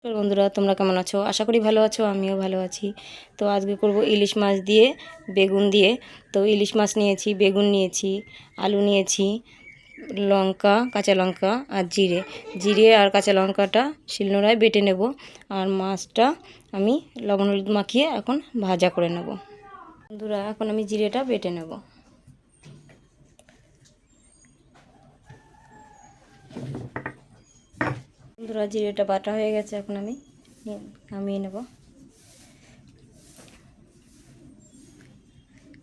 তো বন্ধুরা, তোমরা কেমন আছো? আশা করি ভালো আছো, আমিও ভালো আছি। তো আজকে করব ইলিশ মাছ দিয়ে বেগুন দিয়ে। তো ইলিশ মাছ নিয়েছি, বেগুন নিয়েছি, আলু নিয়েছি, লঙ্কা, কাঁচা লঙ্কা আর জিরে জিরে আর কাঁচা লঙ্কাটা শিলনোড়ায় বেটে নেব। আর মাছটা আমি লবণ হলুদ মাখিয়ে এখন ভাজা করে নেব। বন্ধুরা, এখন আমি জিরেটা বেটে নেব। বন্ধুরা, জিরেটা বাটা হয়ে গেছে, এখন আমি নামিয়ে নেব।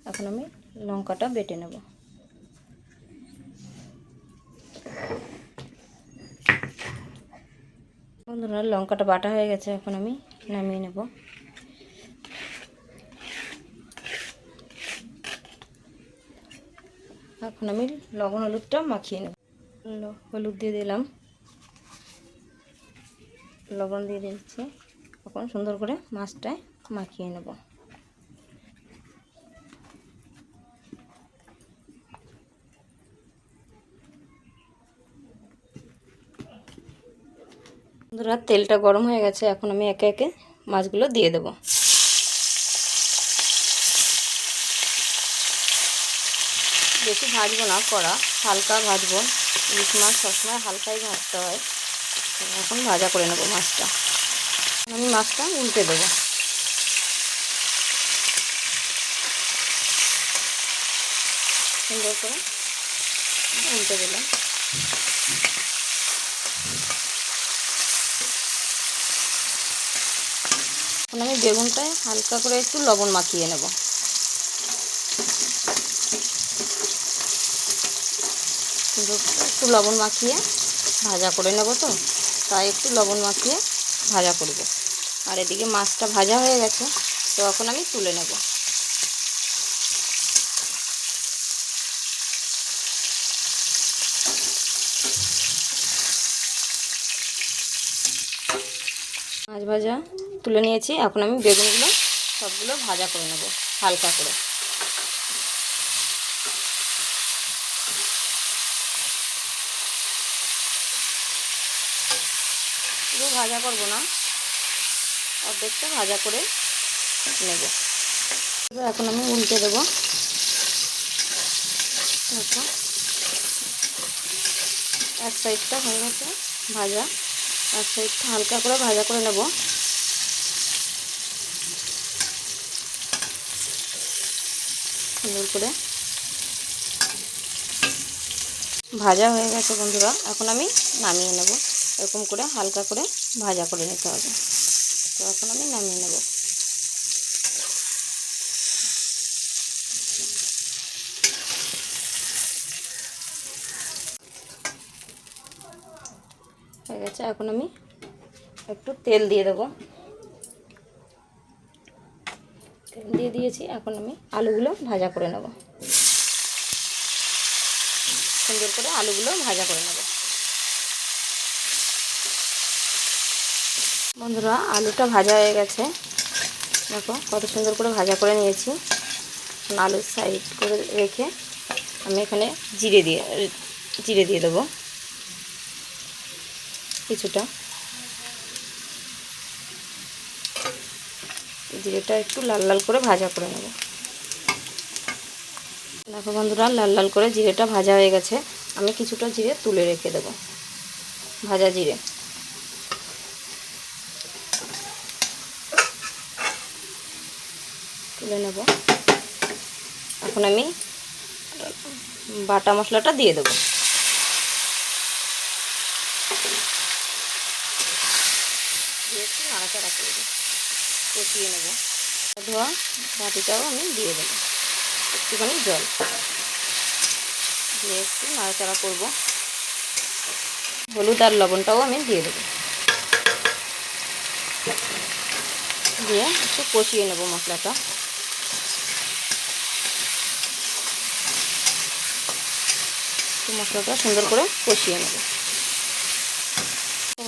এখন আমি লঙ্কাটা বেটে নেব। বন্ধুরা, লঙ্কাটা বাটা হয়ে গেছে, এখন আমি নামিয়ে নেব। এখন আমি লবণ হলুদটা মাখিয়ে নেব। হলুদ দিয়ে দিলাম, লবণ দিয়ে দিচ্ছি। এখন সুন্দর করে মাছটায় মাখিয়ে নেব। বন্ধুরা, তেলটা গরম হয়ে গেছে, এখন আমি একে একে মাছগুলো দিয়ে দেব। বেশি ভাজবো না, কড়া হালকা ভাজবো। ইলিশ মাছ সবসময় হালকাই ভাজতে হয়। এখন ভাজা করে নেব মাছটা। আমি মাছটা উল্টে দেবো। সুন্দর করে উল্টে দিলাম। এখন আমি বেগুনটায় হালকা করে একটু লবণ মাখিয়ে নেব। একটু লবণ মাখিয়ে ভাজা করে নেব, তো তাই একটু লবণ মাখিয়ে ভাজা করব। আর এদিকে মাছটা ভাজা হয়ে গেছে, তো এখন আমি তুলে নেব। মাছ ভাজা তুলে নিয়েছি, এখন আমি বেগুনগুলো সবগুলো ভাজা করে নেব হালকা করে। পুরো ভাজা করব না, অর্ধেকটা ভাজা করে নেব। এখন আমি উল্টে দেবো। দেখো, এক সাইডটা হয়ে গেছে ভাজা, এক সাইডটা হালকা করে ভাজা করে নেব। সুন্দর করে ভাজা হয়ে গেছে বন্ধুরা, এখন আমি নামিয়ে নেব। এরকম করে হালকা করে ভাজা করে নিতে হবে। তো এখন আমি নামিয়ে নেব। হয়ে গেছে, এখন আমি একটু তেল দিয়ে দেবো। তেল দিয়ে দিয়েছি, এখন আমি আলুগুলো ভাজা করে নেব। সুন্দর করে আলুগুলো ভাজা করে নেব। বন্ধুরা, আলুটা ভাজা হয়ে গেছে, দেখো কত সুন্দর করে ভাজা করে নিয়েছি। আলুর সাইড করে রেখে আমি এখানে জিরে দিয়ে দেবো কিছুটা। জিরেটা একটু লাল লাল করে ভাজা করে নেব। দেখো বন্ধুরা, লাল লাল করে জিরেটা ভাজা হয়ে গেছে, আমি কিছুটা জিরে তুলে রেখে দেব। ভাজা জিরে তুলে নেব। এখন আমি বাটা মশলাটা দিয়ে দেবো। দিয়ে একটু নাড়াচাড়া করে দেবো, কষিয়ে নেব। ধোয়া বাটিটাও আমি দিয়ে দেবো, একটুখানি জল দিয়ে একটু নাড়াচাড়া করব। হলুদ আর লবণটাও আমি দিয়ে দেবো, দিয়ে একটু কষিয়ে নেব মশলাটা। মশলাটা সুন্দর করে কষিয়ে নেব।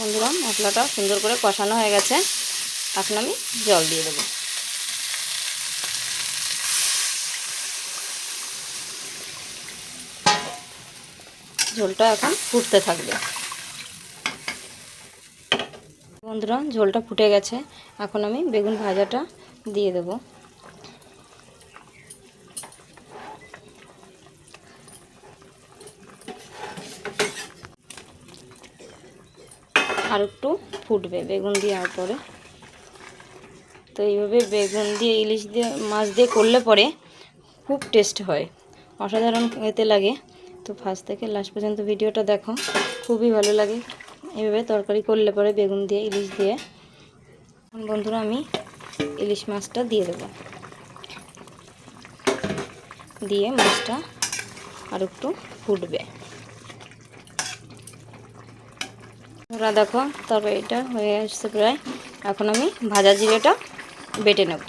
বন্ধুরা, মশলাটা সুন্দর করে কষানো হয়ে গেছে, এখন আমি জল দিয়ে দেবো। ঝোলটা এখন ফুটতে থাকবে। বন্ধুরা ঝোলটা ফুটে গেছে, এখন আমি বেগুন ভাজাটা দিয়ে দেব। আর একটু ফুটবে বেগুন দেওয়ার পরে। তো এইভাবে বেগুন দিয়ে ইলিশ দিয়ে মাছ দিয়ে করলে পরে খুব টেস্ট হয়, অসাধারণ খেতে লাগে। তো ফার্স্ট থেকে লাস্ট পর্যন্ত ভিডিওটা দেখো, খুবই ভালো লাগে এইভাবে তরকারি করলে পরে বেগুন দিয়ে ইলিশ দিয়ে। এখন বন্ধুরা আমি ইলিশ মাছটা দিয়ে দেবো, দিয়ে মাছটা আর একটু ফুটবে। ওরা দেখো তরকারিটা হয়ে আসছে প্রায়। এখন আমি ভাজা জিরেটা বেটে নেব।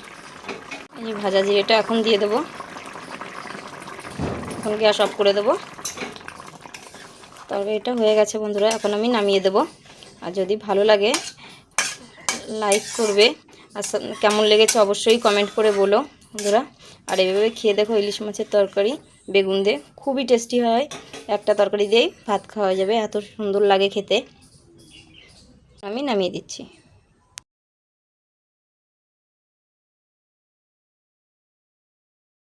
এই যে ভাজা জিরেটা এখন দিয়ে দেবো। এখন গ্যাস অফ করে দেবো। তরকারিটা হয়ে গেছে বন্ধুরা, এখন আমি নামিয়ে দেব। আর যদি ভালো লাগে লাইক করবে, আর কেমন লেগেছে অবশ্যই কমেন্ট করে বলো বন্ধুরা। আর এইভাবে খেয়ে দেখো ইলিশ মাছের তরকারি বেগুন দিয়ে, খুবই টেস্টি হয়। একটা তরকারি দিয়েই ভাত খাওয়া যাবে, এত সুন্দর লাগে খেতে। আমি নামিয়ে দিচ্ছি।